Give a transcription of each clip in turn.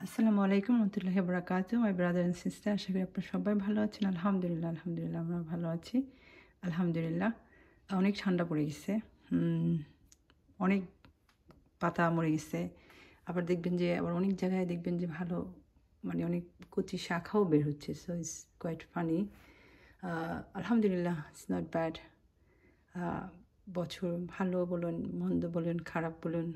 আসসালামু আলাইকুম রহমতুল্লাহি ওয়া বারাকাতুহু মাই ব্রাদার এন্ড সিস্টার। আশা করি আপনারা সবাই ভালো আছেন। আলহামদুলিল্লাহ আমরা ভালো আছি। আলহামদুলিল্লাহ। অনেক ঠান্ডা পড়ে গেছে। অনেক পাতা মরে গেছে। আবার দেখবেন যে আবার অনেক জায়গায় দেখবেন যে ভালো মানে অনেক কচি শাখাও বের হচ্ছে। So it's quite funny. আলহামদুলিল্লাহ, ইটস নট ব্যাড। বছর ভালো বলুন, মন্দ বলুন, খারাপ বলুন,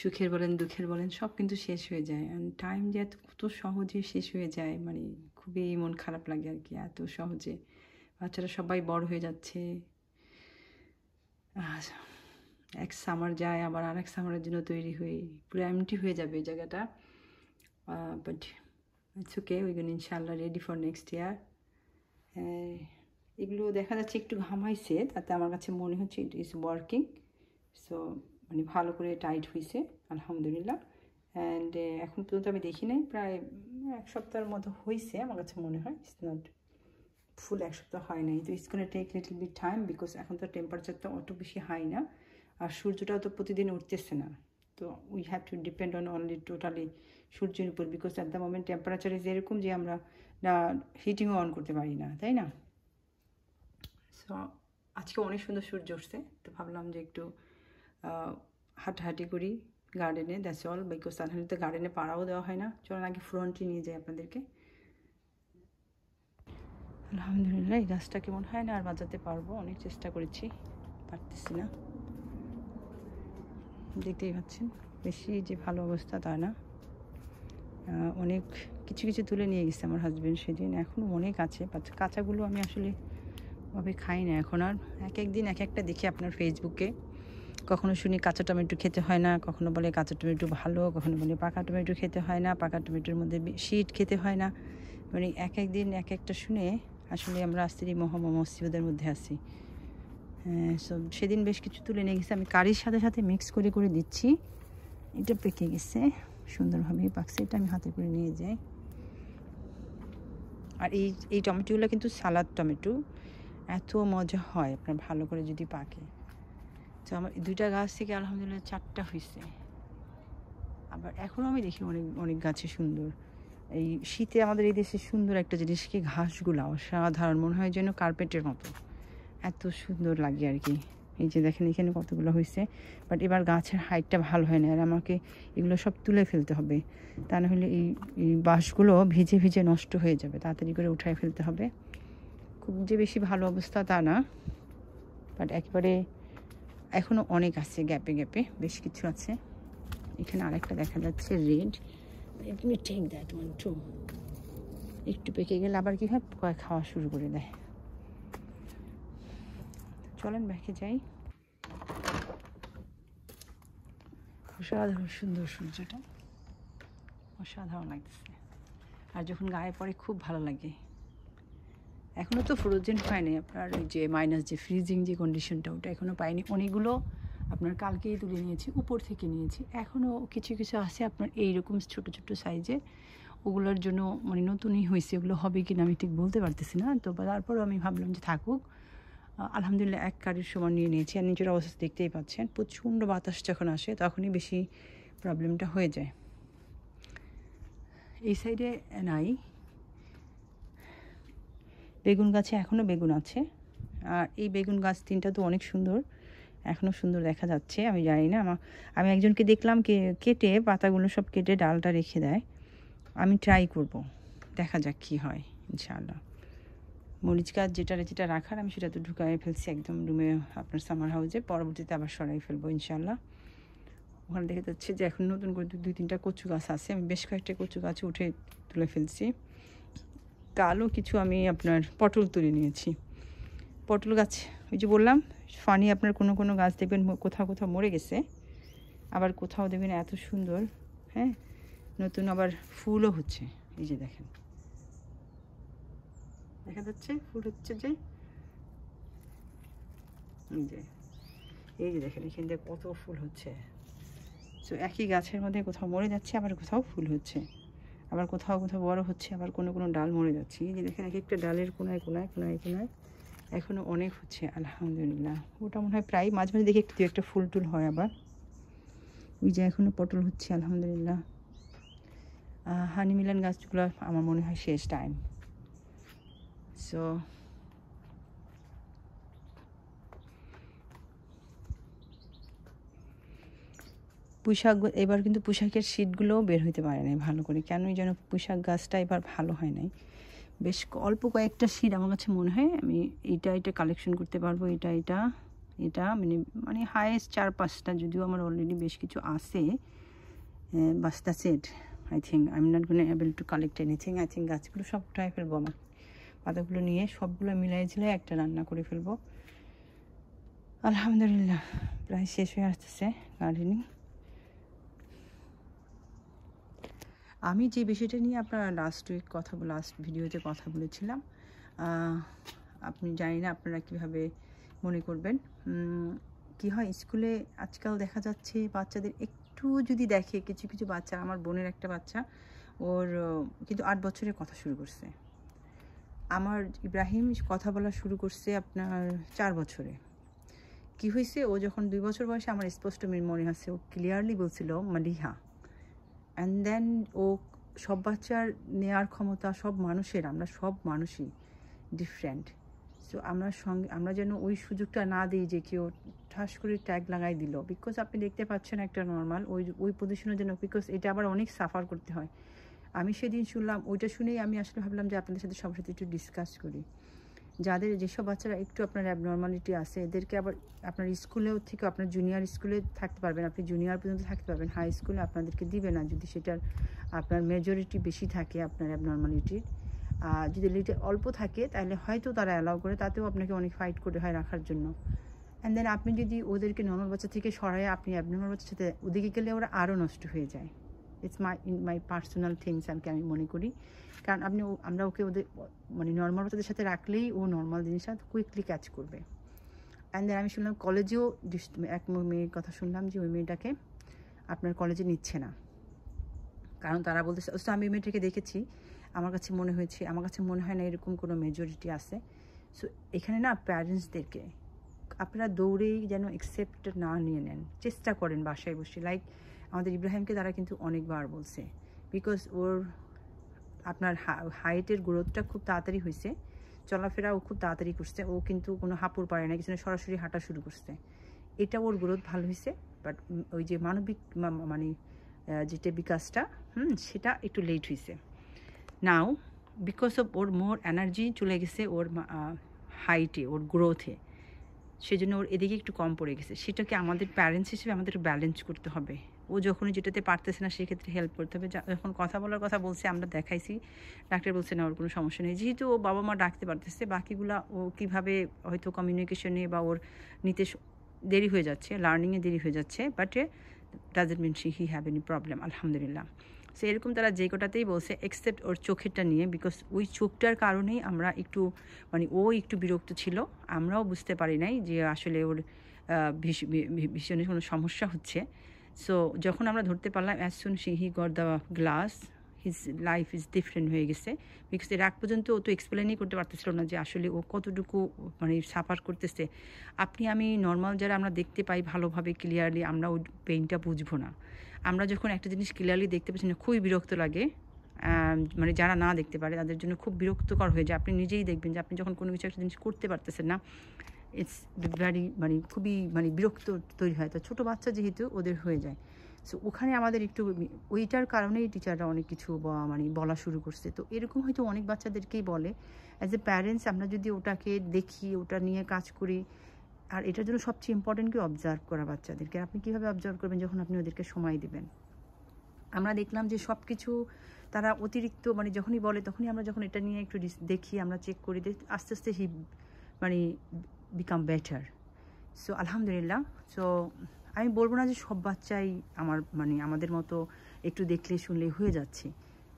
সুখের বলেন, দুঃখের বলেন, সব কিন্তু শেষ হয়ে যায়। অ্যান্ড টাইম যে কত সহজে শেষ হয়ে যায়, মানে খুবই মন খারাপ লাগে আর কি, এত সহজে। বাচ্চারা সবাই বড় হয়ে যাচ্ছে। এক সামার যায়, আবার আরেক সামারের জন্য তৈরি হয়ে পুরো এমটি হয়ে যাবে এই জায়গাটা। বাট ইটস ওকে, উই গোনা ইনশাআল্লাহ রেডি ফর নেক্সট ইয়ার। এগুলো দেখা যাচ্ছে একটু ঘামাইছে, তাতে আমার কাছে মনে হচ্ছে ইট ইজ ওয়ার্কিং। সো মানে ভালো করে টাইট হয়েছে আলহামদুলিল্লাহ। অ্যান্ড এখন পর্যন্ত আমি দেখি নাই, প্রায় এক সপ্তাহের মতো হয়েছে আমার কাছে মনে হয়। ইটস নট ফুল এক সপ্তাহ হয় নাই। তো it's gonna take little bit time, because এখন তো টেম্পারেচারটা অত বেশি হাই না, আর সূর্যটাও তো প্রতিদিন উঠতেছে না। তো we have to depend on only totally সূর্যের উপর, because at the moment temperature is এরকম যে আমরা না হিটিংও অন করতে পারি না, তাই না? সো আজকে অনেক সুন্দর সূর্য উঠছে, তো ভাবলাম যে একটু হাঁটাহাঁটি করি গার্ডেনে। দ্যাটস অল, বিকজ তাহলে তো গার্ডেনে পাড়াও দেওয়া হয় না। চলুন আগে ফ্রন্টে নিয়ে যাই আপনাদেরকে। আলহামদুলিল্লাহ, এই গাছটা কেমন হয় না আর বাজাতে পারবো, অনেক চেষ্টা করেছি, পারতেছি না। দেখতেই পাচ্ছেন বেশি যে ভালো অবস্থা তা না। অনেক কিছু কিছু তুলে নিয়ে গেছে আমার হাজব্যান্ড সেদিন, এখনও অনেক আছে। কাঁচাগুলো আমি আসলে ভাবে খাই না এখন আর। এক এক দিন এক একটা দেখি আপনার ফেসবুকে, কখনো শুনি কাঁচা টমেটো খেতে হয় না, কখনো বলে কাঁচা টমেটো ভালো, কখনো বলে পাকা টমেটো খেতে হয় না, পাকা টমেটোর মধ্যে শীত খেতে হয় না। মানে এক এক দিন এক একটা শুনে আসলে আমরা আস্তেরই মহামসিবদের মধ্যে আছি। সো সেদিন বেশ কিছু তুলে নিয়ে গেছে, আমি কারির সাথে সাথে মিক্স করে করে দিচ্ছি। এটা পেকে গেছে, সুন্দরভাবেই পাকছে, এটা আমি হাতে করে নিয়ে যাই। আর এই টমেটোগুলো কিন্তু সালাদ টমেটো, এত মজা হয় আপনার ভালো করে যদি পাকে। তো আমার দুইটা গাছ থেকে আলহামদুলিল্লাহ 4টা হয়েছে। আবার এখনও আমি দেখি অনেক অনেক গাছে সুন্দর। এই শীতে আমাদের এই দেশে সুন্দর একটা জিনিস কি, ঘাসগুলো অসাধারণ, মনে হয় যেন কার্পেটের মতো, এত সুন্দর লাগে আর কি। এই যে দেখেন এখানে কতগুলো হয়েছে, বাট এবার গাছের হাইটটা ভালো হয় না, আর আমাকে এগুলো সব তুলে ফেলতে হবে, তা না হলে এই বাঁশগুলো ভিজে ভিজে নষ্ট হয়ে যাবে, তাড়াতাড়ি করে উঠায় ফেলতে হবে। খুব যে বেশি ভালো অবস্থা তা না, বাট একেবারে এখনও অনেক আছে, গ্যাপে গ্যাপে বেশ কিছু আছে। এখানে আরেকটা দেখা যাচ্ছে red, let me take that one too. একটু পেকে গেলে আবার কি হয়, পোকা খাওয়া শুরু করে দেয়। চলেন ব্যাকে যাই। অসাধারণ সুন্দর সূর্যটা, অসাধারণ লাগতেছে, আর যখন গায়ে পড়ে খুব ভালো লাগে। এখনও তো ফ্রোজেন হয়নি আপনার, ওই যে মাইনাস যে ফ্রিজিং যে কন্ডিশনটা, ওটা এখনও পাইনি। অনেকগুলো আপনার কালকেই তুলে নিয়েছি, উপর থেকে নিয়েছি। এখনও কিছু কিছু আছে আপনার এইরকম ছোটো ছোটো সাইজের, ওগুলোর জন্য মানে নতুনই হয়েছে, ওগুলো হবে কিনা আমি ঠিক বলতে পারতেছি না। তো তারপরেও আমি ভাবলাম যে থাকুক। আলহামদুলিল্লাহ এক কারির সময় নিয়ে নিয়েছি। আর নিচের অবস্থা দেখতেই পাচ্ছেন, প্রচণ্ড বাতাস যখন আসে তখনই বেশি প্রবলেমটা হয়ে যায়। এই সাইডে নাই, বেগুন গাছে এখনও বেগুন আছে। আর এই বেগুন গাছ 3টা তো অনেক সুন্দর, এখনও সুন্দর দেখা যাচ্ছে। আমি জানি না, আমি একজনকে দেখলাম কেটে পাতাগুলো সব কেটে ডালটা রেখে দেয়। আমি ট্রাই করব, দেখা যাক কী হয় ইনশাআল্লাহ। মরিচ গাছ যেটা যেটা রাখার আমি সেটা তো ঢুকাই ফেলছি একদম রুমে, আপনার সামার হাউসে। পরবর্তীতে আবার সরাই ফেলবো ইনশাআল্লাহ। ওখানে দেখা যাচ্ছে যে এখন নতুন করে 2-3টা কচু গাছ আছে, আমি বেশ কয়েকটা কচু গাছ উঠে তুলে ফেলছি। কালও কিছু আমি আপনার পটল তুলে নিয়েছি। পটল গাছ ওই যে বললাম ফানি, আপনার কোনো কোনো গাছ দেখবেন কোথাও কোথাও মরে গেছে, আবার কোথাও দেখবেন এত সুন্দর, হ্যাঁ নতুন আবার ফুলও হচ্ছে। এই যে দেখেন, দেখা যাচ্ছে ফুল হচ্ছে যে, এই যে দেখেন এখান থেকে কত ফুল হচ্ছে। তো একই গাছের মধ্যে কোথাও মরে যাচ্ছে, আবার কোথাও ফুল হচ্ছে, আবার কোথাও কোথাও বড় হচ্ছে, আবার কোনো কোনো ডাল মরে যাচ্ছে। এই যে দেখেন এক একটা ডালের কোনায় কোনায় কোনায় কোনায় এখনও অনেক হচ্ছে আলহামদুলিল্লাহ। ওটা মনে হয় প্রায় মাঝে মাঝে দেখি একটু একটা ফুল টুল হয়। আবার ওই যে এখনও পটল হচ্ছে আলহামদুলিল্লাহ। হানি মিলন গাছগুলো আমার মনে হয় শেষ টাইম। সো পুঁইশাক এবার কিন্তু পুঁইশাকের শীটগুলোও বের হইতে পারে নাই ভালো করে, কেনই যেন পুঁইশাক গাছটা এবার ভালো হয় নাই। বেশ অল্প কয়েকটা শীট আমার কাছে মনে হয় আমি এটা কালেকশন করতে পারবো। এটা মানে হাইয়েস্ট 4-5টা, যদিও আমার অলরেডি বেশ কিছু আছে, বাস that's it. I think I am not gonna able to collect anything. I think গাছগুলো সব উঠাই ফেলবো, আমার পাতাগুলো নিয়ে সবগুলো মিলাই ঝিলাই একটা রান্না করে ফেলবো। আলহামদুলিল্লাহ প্রায় শেষ হয়ে আসতেছে গার্ডেনিং। আমি যে বিষয়টা নিয়ে আপনার লাস্ট ভিডিওতে কথা বলেছিলাম, আপনি জানি না আপনারা কীভাবে মনে করবেন। কি হয় স্কুলে আজকাল দেখা যাচ্ছে বাচ্চাদের একটু যদি দেখে, কিছু কিছু বাচ্চা, আমার বোনের একটা বাচ্চা, ওর কিন্তু 8 বছরে কথা শুরু করছে। আমার ইব্রাহিম কথা বলা শুরু করছে আপনার 4 বছরে। কি হয়েছে, ও যখন 2 বছর বয়সে, আমার স্পষ্ট মনে আছে, ও ক্লিয়ারলি বলছিল মালিহা। অ্যান্ড দেন ও সব বাচ্চার নেওয়ার ক্ষমতা, সব মানুষের, আমরা সব মানুষই ডিফারেন্ট। সো আমরা যেন ওই সুযোগটা না দিই যে কেউ ঠাস করে ট্যাগ লাগাই দিল। বিকজ আপনি দেখতে পাচ্ছেন একটা নর্মাল ওই পজিশনের জন্য, বিকজ এটা আবার অনেক সাফার করতে হয়। আমি সেদিন শুনলাম, ওইটা শুনেই আমি আসলে ভাবলাম যে আপনাদের সাথে সবার সাথে একটু ডিসকাস করি। যেসব বাচ্চারা একটু আপনার অ্যাবনর্মালিটি আছে, এদেরকে আবার আপনার স্কুলেও থেকে, আপনার জুনিয়র স্কুলে থাকতে পারবেন, আপনি জুনিয়র পর্যন্ত থাকতে পারবেন, হাই স্কুলে আপনাদেরকে দিবে না যদি সেটার আপনার মেজরিটি বেশি থাকে আপনার অ্যাবনর্মালিটির। আর যদি লিটে অল্প থাকে তাহলে হয়তো তারা অ্যালাউ করে, তাতেও আপনাকে অনেক ফাইট করে হয় রাখার জন্য। অ্যান্ড দেন আপনি যদি ওদেরকে নর্মাল বাচ্চা থেকে সরাই আপনি অ্যাবনর্মাল বাচ্চার সাথে ওদিকে গেলে ওরা আরও নষ্ট হয়ে যায়। ইটস মাই পার্সোনাল থিংস আমি মনে করি। কারণ আমরা ওকে ওদের মানে নর্মাল বাচ্চাদের সাথে রাখলেই ও নর্মাল জিনিসটা কুইকলি ক্যাচ করবে। অ্যান্ড দেন আমি শুনলাম কলেজেও এক মেয়ের কথা শুনলাম যে ওই মেয়েটাকে আপনার কলেজে নিচ্ছে না, কারণ তারা বলতেছে, আমি মেয়েটাকে দেখেছি, আমার কাছে মনে হয় না এরকম কোনো মেজরিটি আছে। সো এখানে না প্যারেন্টসদেরকে আপনারা দৌড়েই যেন অ্যাকসেপ্ট না নিয়ে নেন, চেষ্টা করেন বাসায় বসে। লাইক আমাদের ইব্রাহিমকে তারা কিন্তু অনেকবার বলছে, বিকজ ওর আপনার হাইটের গ্রোথটা খুব তাড়াতাড়ি হয়েছে, চলাফেরাও খুব তাড়াতাড়ি করছে, ও কিন্তু কোনো হাঁপুর পারে না, কিছু সরাসরি হাঁটা শুরু করছে। এটা ওর গ্রোথ ভালো হয়েছে, বাট ওই যে মানবিক মানে যেটা বিকাশটা সেটা একটু লেট হয়েছে। Now because of or more energy চলে গেছে ওর হাইটে, ওর গ্রোথে, সেজন্য ওর এদিকে একটু কম পড়ে গেছে। সেটাকে আমাদের প্যারেন্টস হিসেবে আমাদের ব্যালেন্স করতে হবে। ও যখনই যেটাতে পারতেছে না সেক্ষেত্রে হেল্প করতে হবে। যখন কথা বলার কথা বলছে আমরা দেখাইছি, ডাক্তার বলছে না ওর কোনো সমস্যা নেই, যেহেতু ও বাবা মা ডাকতে পারতেছে, বাকিগুলা ও কীভাবে হয়তো কমিউনিকেশনে বা ওর নিতে দেরি হয়ে যাচ্ছে, লার্নিংয়ে দেরি হয়ে যাচ্ছে, but doesn't mean he have any problem, আলহামদুলিল্লাহ। সো এরকম তারা যে কটাতেই বলছে এক্সেপ্ট ওর চোখেরটা নিয়ে, বিকজ ওই চোখটার কারণেই আমরা একটু ও একটু বিরক্ত ছিল, আমরাও বুঝতে পারি নাই যে আসলে ওর ভীষণ কোনো সমস্যা হচ্ছে। সো যখন আমরা ধরতে পারলাম, as soon he got the glass, his life is different হয়ে গেছে। বিকজ এর আগ পর্যন্ত ও তো এক্সপ্লেনই করতে পারতেছিল না যে আসলে ও কতটুকু মানে সাফার করতেছে। আমি নর্মাল যারা আমরা দেখতে পাই ভালোভাবে ক্লিয়ারলি, আমরা ওই পেইনটা বুঝবো না। আমরা যখন একটা জিনিস ক্লিয়ারলি দেখতে পাচ্ছি না, খুবই বিরক্ত লাগে। মানে যারা না দেখতে পারে তাদের জন্য খুব বিরক্তকর হয়ে যায়। আপনি নিজেই দেখবেন যে আপনি যখন কোনো কিছু একটা জিনিস করতে পারতেছেন না, ইটস ভ্যারি খুবই বিরক্ত তৈরি হয়। তো ছোটো বাচ্চা যেহেতু ওদের হয়ে যায়, সো ওখানে আমাদের একটু ওইটার কারণেই টিচাররা অনেক কিছু বলা শুরু করছে। তো এরকম হয়তো অনেক বাচ্চাদেরকেই বলে। অ্যাজ এ প্যারেন্টস আমরা যদি ওটাকে দেখি, ওটা নিয়ে কাজ করি, আর এটার জন্য সবচেয়ে ইম্পর্টেন্ট কি অবজার্ভ করা বাচ্চাদেরকে। আপনি কীভাবে অবজার্ভ করবেন, যখন আপনি ওদেরকে সময় দেবেন। আমরা দেখলাম যে সব কিছু তারা অতিরিক্ত যখনই বলে তখনই আমরা যখন এটা নিয়ে একটু দেখি, আমরা চেক করি, আস্তে আস্তে হি বিকাম বেটার। সো আলহামদুলিল্লাহ। সো আমি বলবো না যে সব বাচ্চাই আমাদের মতো একটু দেখলে শুনলে হয়ে যাচ্ছে,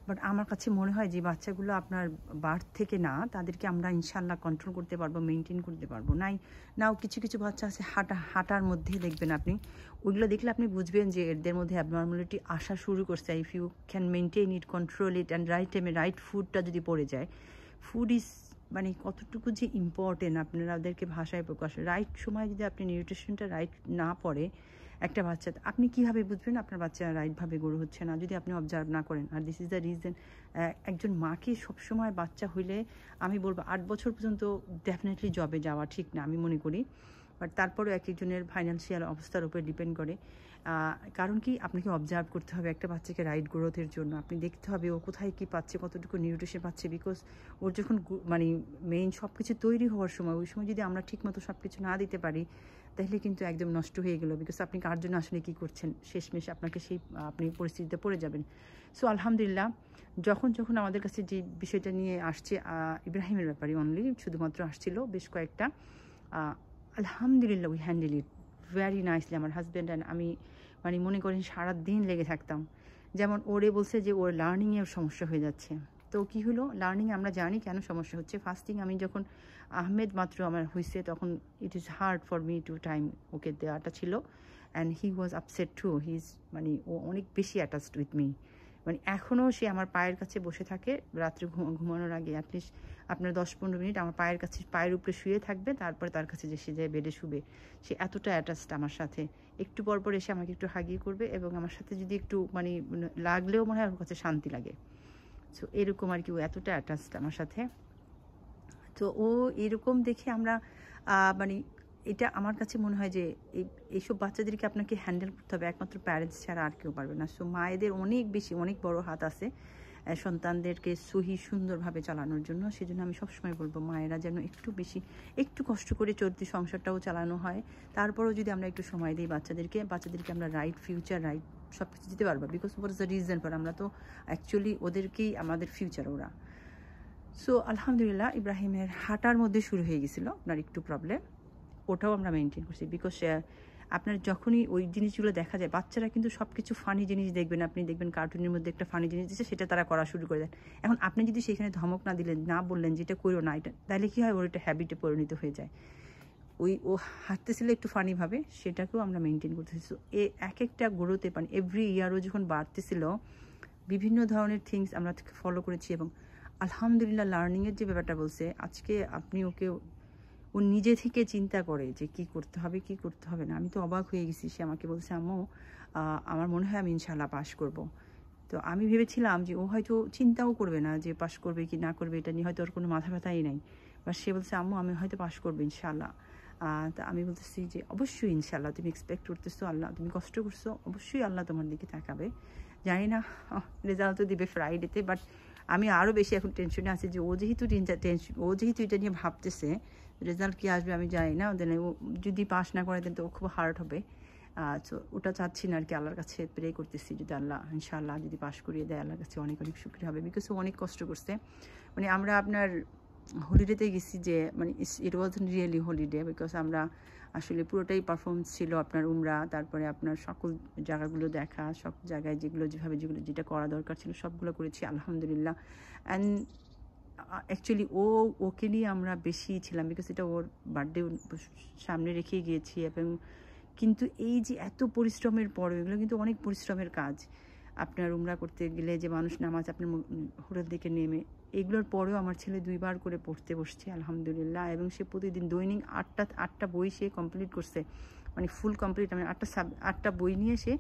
বাট আমার কাছে মনে হয় যে বাচ্চাগুলো আপনার বার্থ থেকে না, তাদেরকে আমরা ইনশাল্লাহ কন্ট্রোল করতে পারবো, মেনটেন করতে পারবো। নাও কিছু কিছু বাচ্চা আছে হাঁটার মধ্যেই দেখবেন আপনি, ওইগুলো দেখলে আপনি বুঝবেন যে এদের মধ্যে অ্যাবনর্মালিটি আসা শুরু করছে। If you can maintain it, control it, and right টাইমে রাইট ফুডটা যদি পড়ে যায়, ফুড ইজ কতটুকু যে ইম্পর্টেন্ট আপনারা ওদেরকে ভাষায় প্রকাশ, রাইট সময় যদি আপনি নিউট্রিশনটা রাইট না পড়ে, একটা বাচ্চা আপনি কীভাবে বুঝবেন আপনার বাচ্চা রাইটভাবে গ্রো হচ্ছে না যদি আপনি অবজার্ভ না করেন? আর দিস ইজ দ্য রিজন একজন মাকে সবসময় বাচ্চা হইলে আমি বলবো 8 বছর পর্যন্ত ডেফিনেটলি জবে যাওয়া ঠিক না আমি মনে করি। বাট তারপরেও এক একজনের ফাইন্যান্সিয়াল অবস্থার উপরে ডিপেন্ড করে। কারণ কি আপনাকে অবজার্ভ করতে হবে একটা বাচ্চাকে রাইট গ্রোথের জন্য। আপনি দেখতে হবে ও কোথায় কী পাচ্ছে, কতটুকু নিউট্রিশন পাচ্ছে, বিকজ ওর যখন মানে মেইন সব কিছু তৈরি হওয়ার সময় ওই সময় যদি আমরা ঠিকমতো সব কিছু না দিতে পারি তাহলে কিন্তু একদম নষ্ট হয়ে গেলো। বিকজ আপনি কার জন্য আসলে কী করছেন, শেষমেশ আপনাকে সেই আপনি পরিস্থিতিতে পড়ে যাবেন। সো আলহামদুলিল্লাহ যখন যখন আমাদের কাছে যে বিষয়টা নিয়ে আসছে ইব্রাহিমের ব্যাপারে অনলি শুধুমাত্র আসছিল বেশ কয়েকটা, আলহামদুলিল্লাহ we handle it very nicely. আমার হাজব্যান্ড অ্যান্ড আমি মানে মনে করেন সারাদিন লেগে থাকতাম। যেমন ওরে বলছে যে ওর লার্নিংয়ের সমস্যা হয়ে যাচ্ছে। তো কী হলো, লার্নিংয়ে আমরা জানি কেন সমস্যা হচ্ছে। ফার্স্টিং আমি যখন আহমেদ মাত্র আমার হয়েছে তখন it is hard for me to time ওকে দেওয়াটা ছিল। And he was upset too, he is মানে ও অনেক বেশি অ্যাটাচড উইথ মি। মানে এখনও সে আমার পায়ের কাছে বসে থাকে রাত্রে ঘুমানোর আগে অ্যাটলিস্ট আপনার 10-15 মিনিট আমার পায়ের কাছে, পায়ের উপরে শুয়ে থাকবে, তারপরে তার কাছে যে সে যায় বেডে শুবে। সে এতটা অ্যাটাচড আমার সাথে, একটু পরপর এসে আমাকে একটু হাগিয়ে করবে এবং আমার সাথে যদি একটু মানে লাগলেও মনে হয় ওর কাছে শান্তি লাগে। সো এরকম আর কি, ও এতটা অ্যাটাচড আমার সাথে। তো ও এরকম দেখে আমরা মানে এটা আমার কাছে মনে হয় যে এইসব বাচ্চাদেরকে আপনাকে হ্যান্ডেল করতে হবে, একমাত্র প্যারেন্টস ছাড়া আর কেউ পারবে না। সো মায়েদের অনেক বেশি অনেক বড় হাত আছে সন্তানদেরকে সহি সুন্দরভাবে চালানোর জন্য। সেজন্য আমি সবসময় বলবো মায়েরা যেন একটু কষ্ট করে চলতি সংসারটাও চালানো হয়। তারপরেও যদি আমরা একটু সময় দিই বাচ্চাদেরকে আমরা রাইট ফিউচার, রাইট সব কিছু দিতে পারবো। Because what is the reason for, আমরা তো অ্যাকচুয়ালি ওদেরকেই আমাদের ফিউচার ওরা। সো আলহামদুলিল্লাহ ইব্রাহিমের হাঁটার মধ্যে শুরু হয়ে গেছিলো আপনার একটু প্রবলেম, ওটাও আমরা মেনটেন করছি। বিকজ আপনার যখনই ওই জিনিসগুলো দেখা যায়, বাচ্চারা কিন্তু সব কিছু ফানি জিনিস দেখবেন, আপনি দেখবেন কার্টুনের মধ্যে একটা ফানি জিনিস দিচ্ছে সেটা তারা করা শুরু করে দেন। এখন আপনি যদি সেখানে ধমক না দিলেন, না বললেন যেটা করো না এটা, তাহলে কী হয়, ওর একটা হ্যাবিটে পরিণত হয়ে যায়। ও হাঁটতেছিল একটু ফানিভাবে, সেটাকেও আমরা মেনটেন করতেছি। সো এক একটা গ্রোথে মানে এভরি ইয়ারও যখন বাড়তেছিল বিভিন্ন ধরনের থিংস আমরা ফলো করেছি। এবং আলহামদুলিল্লাহ লার্নিংয়ের যে ব্যাপারটা বলছে, আজকে আপনি ওকে ও নিজে থেকে চিন্তা করে যে কি করতে হবে কি করতে হবে না। আমি তো অবাক হয়ে গেছি। সে আমাকে বলছে আম্মু আমার মনে হয় আমি ইনশাল্লাহ পাস করব। তো আমি ভেবেছিলাম যে ও হয়তো চিন্তাও করবে না যে পাস করবে কি না করবে, এটা নিয়ে হয়তো ওর কোনো মাথা ব্যথাই নাই। বা সে বলছে আম্মু আমি হয়তো পাস করবো ইনশাল্লাহ। তা আমি বলতেছি যে অবশ্যই ইনশাল্লাহ, তুমি এক্সপেক্ট করতেছো, আল্লাহ তুমি কষ্ট করছো, অবশ্যই আল্লাহ তোমার দিকে তাকাবে। জানি না রেজাল্ট তো দিবে ফ্রাইডেতে, বাট আমি আরও বেশি এখন টেনশনে আছি যে ও যেহেতু এটা নিয়ে ভাবতেছে রেজাল্ট কী আসবে আমি জানি না, দেন ও যদি পাস না করে দেন তো ও খুব হার্ড হবে। তো ওটা চাচ্ছি না আর কি, আল্লাহর কাছে প্রে করতেছি যদি আল্লাহ ইনশাআল্লাহ যদি পাস করিয়ে দেয় আল্লাহর কাছে অনেক অনেক শুকরিয়া হবে। বিকজ ও অনেক কষ্ট করছে। মানে আমরা আপনার হলিডেতে গেছি যে মানে ইট ওয়াজ রিয়েলি হলিডে, বিকজ আমরা আসলে পুরোটাই পারফরমেন্স ছিল আপনার উমরা, তারপরে আপনার সকল জায়গাগুলো দেখা, সব জায়গায় যেটা করা দরকার ছিল সবগুলো করেছি আলহামদুলিল্লাহ। অ্যান্ড অ্যাকচুয়ালি ওকে নিয়ে আমরা বেশি ছিলাম, বিকজ এটা ওর বার্থডে সামনে রেখে গিয়েছি। এবং কিন্তু এই যে এত পরিশ্রমের পরে, এগুলো কিন্তু অনেক পরিশ্রমের কাজ। আপনার উমরা করতে গেলে যে মানুষ নামাজ আপনার হোটেল থেকে নেমে, এগুলোর পরেও আমার ছেলে 2 বার করে পড়তে বসছে আলহামদুলিল্লাহ। এবং সে প্রতিদিন দৈনিক 8টা বই সে কমপ্লিট করছে, মানে ফুল কমপ্লিট। মানে 8টা বই নিয়ে সে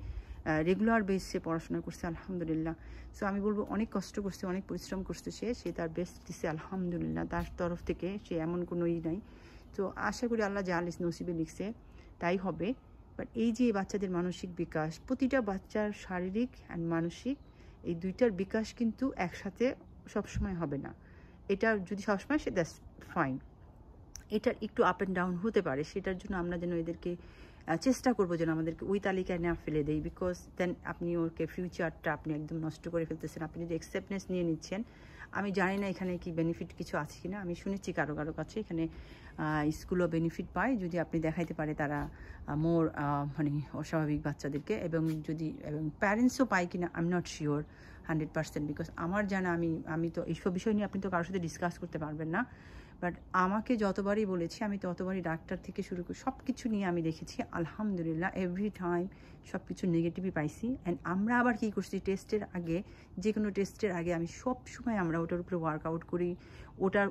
রেগুলার বেসে পড়াশোনা করছে আলহামদুলিল্লাহ। সো আমি বলবো অনেক কষ্ট করছে, অনেক পরিশ্রম করছে সে তার বেস্ট দিছে আলহামদুলিল্লাহ। তার তরফ থেকে সে এমন কোনো নাই। তো আশা করি আল্লাহ যা নসিবে লিখছে তাই হবে। বাট এই যে বাচ্চাদের মানসিক বিকাশ, প্রতিটা বাচ্চার শারীরিক অ্যান্ড মানসিক এই দুইটার বিকাশ কিন্তু একসাথে সবসময় হবে না। এটা যদি সবসময় সে দ্যাটস ফাইন, এটার একটু আপ অ্যান্ড ডাউন হতে পারে। সেটার জন্য আমরা যেন এদেরকে চেষ্টা করবো যেন আমাদেরকে ওই তালিকায় না ফেলে দেয়। বিকজ দেন আপনি ওকে ফিউচারটা আপনি একদম নষ্ট করে ফেলতেছেন। আপনি যদি অ্যাকসেপ্টনেস নিয়ে নিচ্ছেন, আমি জানি না এখানে কি বেনিফিট কিছু আছে কি না, আমি শুনেছি কারো কাছে এখানে স্কুলও বেনিফিট পায় যদি আপনি দেখাইতে পারে তারা মোর মানে অস্বাভাবিক বাচ্চাদেরকে। এবং প্যারেন্টসও পায় কি না I am not sure 100%। Because আমার জানা আমি তো এইসব বিষয় নিয়ে আপনি তো কারোর সাথে ডিসকাস করতে পারবেন না। বাট আমাকে যতবারই বলেছি আমি ততবারই ডাক্তার থেকে শুরু করে সব কিছু নিয়ে আমি দেখেছি আলহামদুলিল্লাহ এভরি টাইম সব কিছু নেগেটিভই পাইছি। অ্যান্ড আমরা আবার কী করছি, টেস্টের আগে, যে কোনো টেস্টের আগে আমি সব সময় আমরা ওটার উপরে ওয়ার্কআউট করি,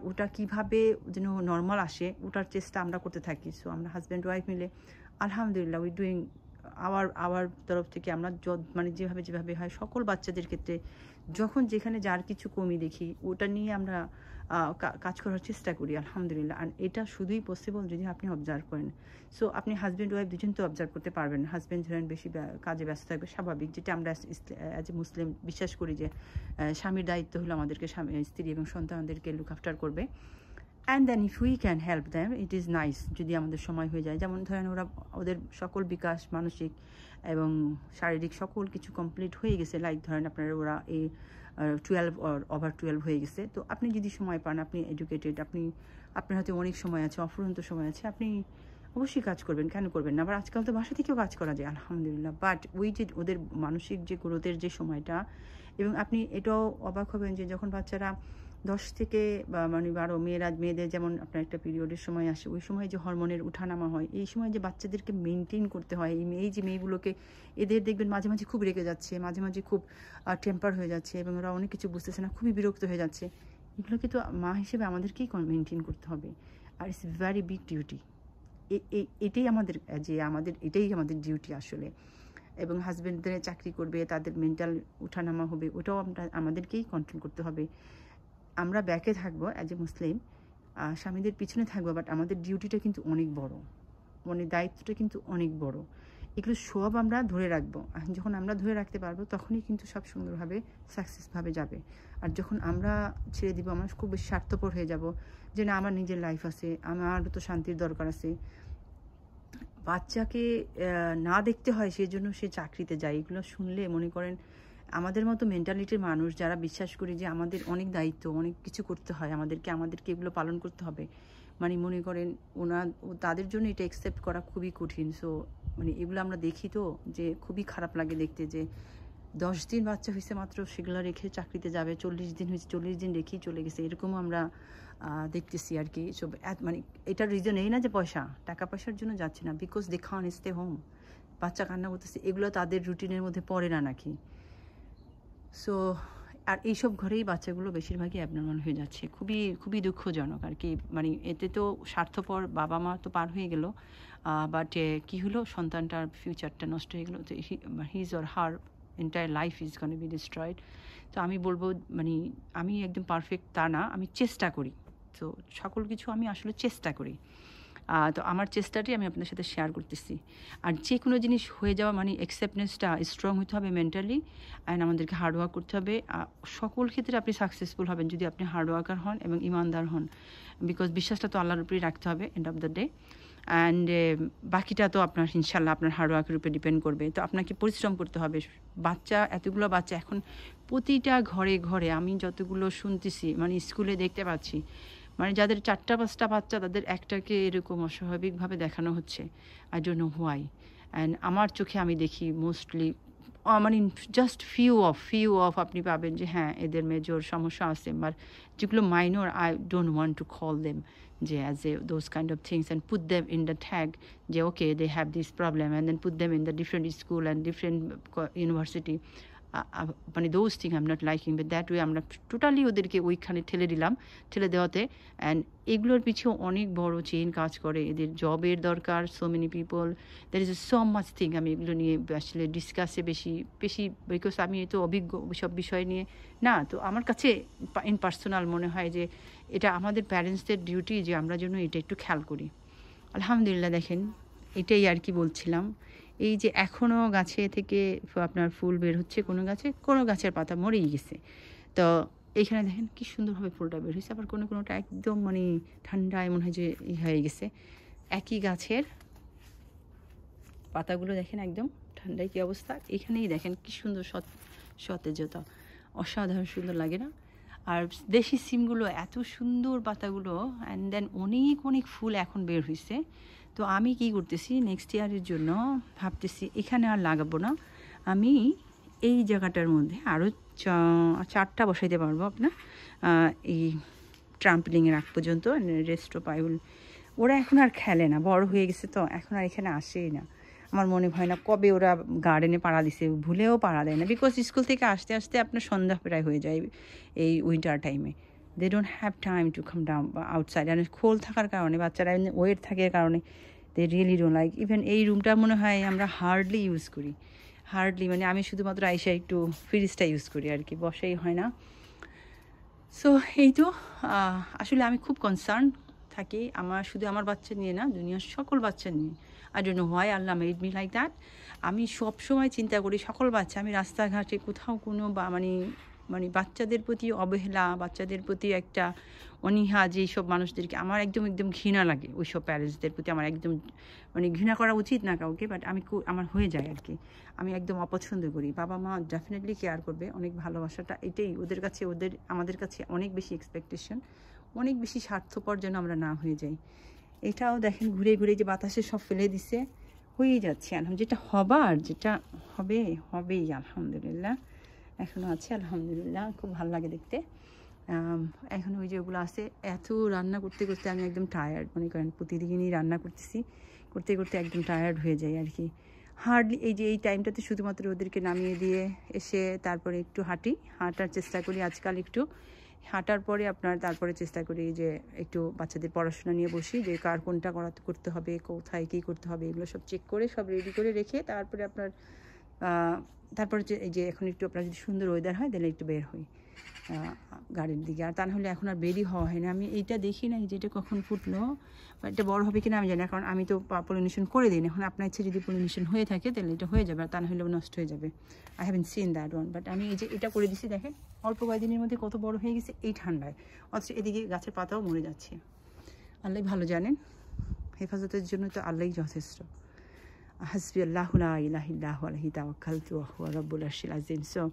ওটা কীভাবে যেন নর্মাল আসে ওটার চেষ্টা আমরা করতে থাকি। সো আমরা হাজব্যান্ড ওয়াইফ মিলে আলহামদুলিল্লাহ উই ডুইং আমার তরফ থেকে আমরা মানে যেভাবে হয় সকল বাচ্চাদের ক্ষেত্রে যখন যেখানে যার কিছু কমি দেখি ওটা নিয়ে আমরা কাজ করার চেষ্টা করি আলহামদুলিল্লাহ। আর এটা শুধুই পসিবল যদি আপনি অবজার্ভ করেন। সো আপনি হাজব্যান্ড ওয়াইফ দুজন তো অবজার্ভ করতে পারবেন। হাজব্যান্ড ধরেন বেশি কাজে ব্যস্ত থাকবে, স্বাভাবিক, যেটা আমরা অ্যাজ এ মুসলিম বিশ্বাস করি যে স্বামীর দায়িত্ব হলো আমাদেরকে স্ত্রী এবং সন্তানদেরকে লুক আফটার করবে। And then if we can help them it is nice, যদি আমাদের সময় হয়ে যায়। যেমন ধরেন ওদের সকল বিকাশ মানসিক এবং শারীরিক সকল কিছু কমপ্লিট হয়ে গেছে, লাইক ধরেন আপনার ওরা এই 12 ওভার 12 হয়ে গেছে। তো আপনি যদি সময় পান, আপনি এডুকেটেড, আপনার হাতে অনেক সময় আছে, অফুরন্ত সময় আছে, আপনি অবশ্যই কাজ করবেন, কেন করবেন না? আবার আজকাল তো বাসা থেকেও কাজ করা যায় আলহামদুলিল্লাহ। বাট ওই যে ওদের মানসিক যে গ্রোথের যে সময়টা, এবং আপনি এটাও অবাক হবেন যে যখন বাচ্চারা 10 থেকে মানে 12 মেয়েদের যেমন আপনার একটা পিরিয়ডের সময় আসে, ওই সময় যে হরমোনের উঠানামা হয়, এই সময় যে বাচ্চাদেরকে মেনটেন করতে হয়, এই যে মেয়েগুলোকে, এদের দেখবেন মাঝে মাঝে খুব রেগে যাচ্ছে, মাঝে মাঝে খুব টেম্পার হয়ে যাচ্ছে এবং ওরা অনেক কিছু বুঝতেছে না, খুবই বিরক্ত হয়ে যাচ্ছে। এগুলোকে তো মা হিসেবে আমাদেরকেই মেনটেন করতে হবে। আর ইটস ভেরি বিগ ডিউটি। এটাই আমাদের ডিউটি আসলে। এবং হাজব্যান্ডদের চাকরি করবে, তাদের মেন্টাল উঠানামা হবে, ওটাও আমাদেরকেই কন্ট্রোল করতে হবে। আমরা ব্যাকে থাকবো অ্যাজ এ মুসলিম, স্বামীদের পিছনে থাকবো, বাট আমাদের ডিউটিটা কিন্তু অনেক বড়, মানে দায়িত্বটা কিন্তু অনেক বড়। এগুলো সব আমরা ধরে রাখবো। যখন আমরা ধরে রাখতে পারবো তখনই কিন্তু সব সুন্দরভাবে সাকসেসভাবে যাবে। আর যখন আমরা ছেড়ে দিব, আমরা খুব বেশি স্বার্থপর হয়ে যাব যে না আমার নিজের লাইফ আছে, আমার তো শান্তির দরকার আছে, বাচ্চাকে না দেখতে হয় সেজন্য সে চাকরিতে যায়। এগুলো শুনলে মনে করেন আমাদের মতো মেন্টালিটির মানুষ যারা বিশ্বাস করি যে আমাদের অনেক দায়িত্ব, অনেক কিছু করতে হয়, আমাদেরকে এগুলো পালন করতে হবে, মানে মনে করেন তাদের জন্য এটা অ্যাকসেপ্ট করা খুবই কঠিন। সো মানে এগুলো আমরা দেখি তো যে খুবই খারাপ লাগে দেখতে, যে 10 দিন বাচ্চা হয়েছে মাত্র সেগুলো রেখে চাকরিতে যাবে, 40 দিন হয়েছে 40 দিন রেখেই চলে গেছে, এরকমও আমরা দেখতেছি আর কি। সব মানে এটার রিজন এই না যে টাকা পয়সার জন্য যাচ্ছে না, because they can't stay home, বাচ্চা কান্না করতেছে, এগুলো তাদের রুটিনের মধ্যে পড়ে না নাকি। সো আর এইসব ঘরেই বাচ্চাগুলো বেশিরভাগই অ্যাবনর্মাল হয়ে যাচ্ছে, খুবই খুবই দুঃখজনক আর কি। মানে এতে তো স্বার্থপর বাবা মা তো পার হয়ে গেল, বাট কী হলো, সন্তানটার ফিউচারটা নষ্ট হয়ে গেলো, তো his or her entire life is gone B destroyed. তো আমি বলবো, মানে আমি একদম পারফেক্ট তা না, আমি চেষ্টা করি, তো সকল কিছু আমি আসলে চেষ্টা করি। তো আমার চেষ্টাটাই আমি আপনাদের সাথে শেয়ার করতেছি। আর যে কোনো জিনিস হয়ে যাওয়া মানে অ্যাকসেপ্টেন্সটা স্ট্রং হতে হবে মেন্টালি, অ্যান্ড আমাদেরকে হার্ডওয়ার্ক করতে হবে। সকল ক্ষেত্রে আপনি সাকসেসফুল হবেন যদি আপনি হার্ডওয়ার্কার হন এবং ইমানদার হন, বিকজ বিশ্বাসটা তো আল্লাহর উপরেই রাখতে হবে end of the day. And বাকিটা তো আপনার ইনশাল্লাহ আপনার হার্ডওয়ার্কের উপরে ডিপেন্ড করবে। তো আপনাকে পরিশ্রম করতে হবে। এতগুলো বাচ্চা এখন প্রতিটা ঘরে ঘরে আমি যতগুলো শুনতেছি, মানে স্কুলে দেখতে পাচ্ছি, মানে যাদের 4-5টা বাচ্চা তাদের একটাকে এরকম অস্বাভাবিকভাবে দেখানো হচ্ছে। I don't know why. And আমার চোখে আমি দেখি মোস্টলি, মানে জাস্ট ফিউ অফ আপনি পাবেন যে হ্যাঁ এদের মেজর সমস্যা আছে, বাট যেগুলো minor I don't want to call them যে as a those kind of things and put them in the tag যে okay they have this problem and then put them in the different school and different university. মানে those thing I am not liking, but that way আমরা totally ওদেরকে ওইখানে ঠেলে দেওয়াতে, and এগুলোর পিছু অনেক বড় চেইন কাজ করে। এদের জবের দরকার, so many people, there is so much thing. আমি এগুলো নিয়ে আসলে ডিসকাসে বেশি বিকজ আমি তো অভিজ্ঞ সব বিষয় নিয়ে না, তো আমার কাছে ইন পার্সোনাল মনে হয় যে এটা আমাদের প্যারেন্টসদের ডিউটি যে আমরা যেন এটা একটু খেয়াল করি। আলহামদুলিল্লাহ, দেখেন এটাই আর কি বলছিলাম, এই যে এখনও গাছে থেকে আপনার ফুল বের হচ্ছে, কোনো গাছের পাতা মরেই গেছে। তো এইখানে দেখেন কি সুন্দরভাবে ফুলটা বের হয়েছে, আবার কোনোটা একদম মানে ঠান্ডা এমন হয় যে হয়ে গেছে। একই গাছের পাতাগুলো দেখেন একদম ঠান্ডায় কী অবস্থা, এখানেই দেখেন কি সুন্দর সতেজতা, অসাধারণ সুন্দর লাগে না? আর দেশি সিমগুলো এত সুন্দর পাতাগুলো, অ্যান্ড দেন অনেক ফুল এখন বের হয়েছে। তো আমি কি করতেছি, নেক্সট ইয়ারের জন্য ভাবতেছি এখানে আর লাগাবো না, আমি এই জায়গাটার মধ্যে আরও 4টা বসাইতে পারবো আপনার এই ট্রাম্পলিংয়ের আগ পর্যন্ত। রেস্টো পাইল ওরা এখন আর খেলে না, বড় হয়ে গেছে তো এখন আর এখানে আসেই না। আমার মনে হয় না কবে ওরা গার্ডেনে পাড়া দিছে, ভুলেও পাড়া দেয় না, বিকজ স্কুল থেকে আসতে আসতে আপনার সন্ধ্যা প্রায় হয়ে যায় এই উইন্টার টাইমে। They don't have time to come down outside. আর খোল থাকার কারণে বাচ্চারা ওয়েট থাকার কারণে they really don't like. Even এই রুমটা মনে হয় আমরা হার্ডলি ইউজ করি, হার্ডলি, মানে আমি শুধুমাত্র আইসা একটু ফ্রিজটা ইউজ করি আর কি, বসাই হয় না। সো এই তো আসলে আমি খুব কনসার্ন থাকি শুধু আমার বাচ্চা নিয়ে না, দুনিয়ার সকল বাচ্চা নিয়ে। I don't know why Allah made me like that. আমি সব সময় চিন্তা করি সকল বাচ্চা, আমি রাস্তাঘাটে কোথাও কোনো মানে বাচ্চাদের প্রতি অবহেলা, বাচ্চাদের প্রতি একটা অনীহা, যে সব মানুষদেরকে আমার একদম ঘৃণা লাগে, ওই সব প্যারেন্টসদের প্রতি আমার একদম মানে ঘৃণা করা উচিত না কাউকে, বাট আমার হয়ে যায় আর কি। আমি একদম অপছন্দ করি। বাবা মা ডেফিনেটলি কেয়ার করবে, অনেক ভালোবাসাটা এটাই ওদের কাছে, আমাদের কাছে অনেক বেশি এক্সপেকটেশন, অনেক বেশি স্বার্থপর যেন আমরা না হয়ে যাই। এটাও দেখেন ঘুরে ঘুরে যে বাতাসে সব ফেলে দিছে, হয়েই যাচ্ছে। যেটা হবার, যেটা হবেই আলহামদুলিল্লাহ, এখনও আছে আলহামদুলিল্লাহ, খুব ভালো লাগে দেখতে। এখন ওই যে ওগুলো আছে, এত রান্না করতে করতে আমি একদম টায়ার্ড, মনে করেন প্রতিদিনই রান্না করতে করতে একদম টায়ার্ড হয়ে যায় আর কি। হার্ডলি এই টাইমটাতে শুধুমাত্র ওদেরকে নামিয়ে দিয়ে এসে তারপরে একটু হাঁটার চেষ্টা করি আজকাল, একটু হাঁটার পরে তারপরে চেষ্টা করি যে একটু বাচ্চাদের পড়াশোনা নিয়ে বসি, যে কার কোনটা করতে হবে, কোথায় কী করতে হবে, এগুলো সব চেক করে সব রেডি করে রেখে তারপরে তারপরে যে এখন একটু আপনার যদি সুন্দর ওয়েদার হয় তাহলে একটু বের হই গাড়ির দিকে। আর তা নাহলে এখন আর বেরই হওয়া হয় না। আমি এইটা দেখি না যে এটা কখন ফুটলো বা এটা বড় হবে কিনা আমি জানি না, কারণ আমি তো পলিনেশন করে দিই না। এখন আপনার ইচ্ছে যদি পলিনেশন হয়ে থাকে তাহলে এটা হয়ে যাবে, আর তা নাহলে নষ্ট হয়ে যাবে। I haven't seen that one, but আমি এই যে এটা করে দিছি, দেখেন অল্প কয়েকদিনের মধ্যে কত বড় হয়ে গেছে এই ঠান্ডায়, অথচ এদিকে গাছের পাতাও মরে যাচ্ছে। আল্লাহ ভালো জানেন, হেফাজতের জন্য তো আল্লাহই যথেষ্ট। হাসবি আল্লাহু লা ইলাহা ইল্লাহু আলাইহি তাওয়াক্কালতু ওয়া হুয়া রাব্বুল আরশিল আযীম। সো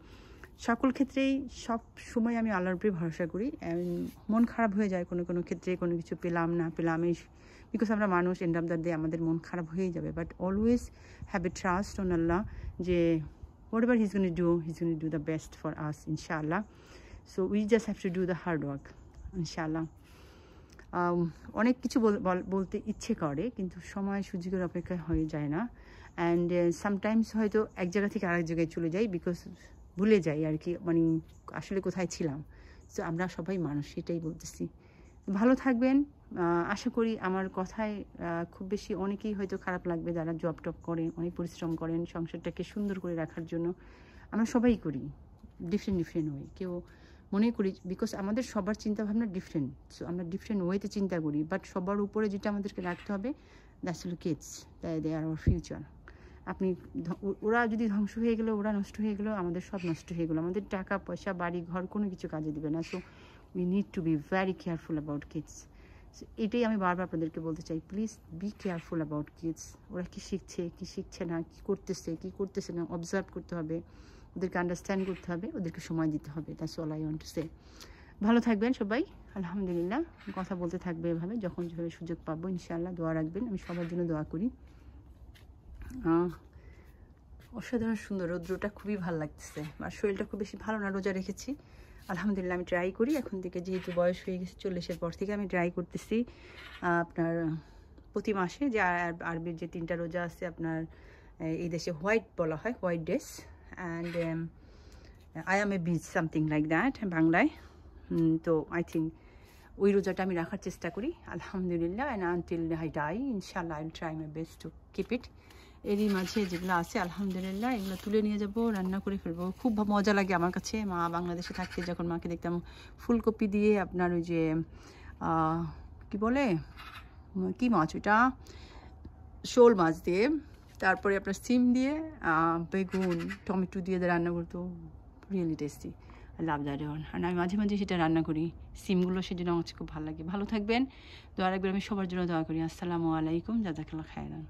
সকল ক্ষেত্রেই সব সময় আমি আল্লাহর উপরে ভরসা করি। মন খারাপ হয়ে যায় কোনো ক্ষেত্রে, কোনো কিছু পেলাম এই, বিকজ আমরা মানুষ, এন্ড অফ দ্য ডে আমাদের মন খারাপ হয়েই যাবে, but always have a trust on Allah যে whatever his gonna do the best for us ইনশাআল্লাহ। So we just have to do the hard work ইনশাআল্লাহ। অনেক কিছু বলতে ইচ্ছে করে, কিন্তু সময় সুযোগের অপেক্ষায় হয়ে যায় না। অ্যান্ড সামটাইমস হয়তো এক জায়গা থেকে আরেক জায়গায় চলে যাই, বিকজ ভুলে যাই আর কি, মানে আসলে কোথায় ছিলাম। সো আমরা সবাই মানুষ, সেটাই বলতেছি। ভালো থাকবেন। আশা করি আমার কথায় খুব বেশি অনেকেই হয়তো খারাপ লাগবে, যারা জব টপ করেন, অনেক পরিশ্রম করেন সংসারটাকে সুন্দর করে রাখার জন্য। আমরা সবাই করি ডিফারেন্ট ওয়ে, কেউ মনে করি, বিকজ আমাদের সবার চিন্তাভাবনা ডিফারেন্ট। সো আমরা ডিফারেন্ট ওয়েতে চিন্তা করি, বাট সবার উপরে যেটা আমাদেরকে রাখতে হবে, দ্যাটস হলো kids, they are our future. ওরা যদি ধ্বংস হয়ে গেলো, ওরা নষ্ট হয়ে গেলো, আমাদের সব নষ্ট হয়ে গেলো, আমাদের টাকা পয়সা বাড়ি ঘর কোনো কিছু কাজে দেবে না। So we need to be very careful about kids. So এটাই আমি বারবার আপনাদেরকে বলতে চাই, please be careful about kids. ওরা কী শিখছে না, কী করতেছে না, অবজার্ভ করতে হবে, ওদেরকে আন্ডারস্ট্যান্ড করতে হবে, ওদেরকে সময় দিতে হবে। That's all I want to say. ভালো থাকবেন সবাই, আলহামদুলিল্লাহ। কথা বলতে থাকবে এভাবে, যেভাবে সুযোগ পাবো ইনশাআল্লাহ। দোয়া রাখবেন, আমি সবার জন্য দোয়া করি। অসাধারণ সুন্দর, রৌদ্রটা খুবই ভালো লাগতেছে, আর শরীরটা খুব বেশি ভালো না, রোজা রেখেছি। আলহামদুলিল্লাহ আমি ট্রাই করি এখন থেকে, যেহেতু বয়স হয়ে গেছে 40-এর পর থেকে আমি ট্রাই করতেছি আপনার প্রতি মাসে যে আরবির যে 3টা রোজা আছে আপনার, এই দেশে হোয়াইট বলা হয়, হোয়াইট ডেস, and I am a beach something like that বাংলায়। তো আই থিঙ্ক ওই রোজাটা আমি রাখার চেষ্টা করি আলহামদুলিল্লাহ, অ্যান্ড আনটিল আই ডাই ইনশাআল্লাহ I will try my best to keep it. এরই মাঝে যেগুলো আছে আলহামদুলিল্লাহ এগুলো তুলে নিয়ে যাব, রান্না করে ফেলবো। খুব মজা লাগে আমার কাছে, মা বাংলাদেশে থাকতে যখন মাকে দেখতাম ফুলকপি দিয়ে আপনার ওই যে কি বলে, কি মাছ ওইটা, শোল মাছ দিয়ে, তারপরে আপনার সিম দিয়ে, বেগুন টমেটো দিয়ে রান্না করতো, really tasty. Love that one. আর আমি মাঝে মাঝে সেটা রান্না করি, সিমগুলো, সেজন্য আমার খুব ভালো লাগে। ভালো থাকবেন, দোয়া রাখবেন, আমি সবার জন্য দোয়া করি। আসসালামু আলাইকুম, জাযাকাল্লাহ খায়রান।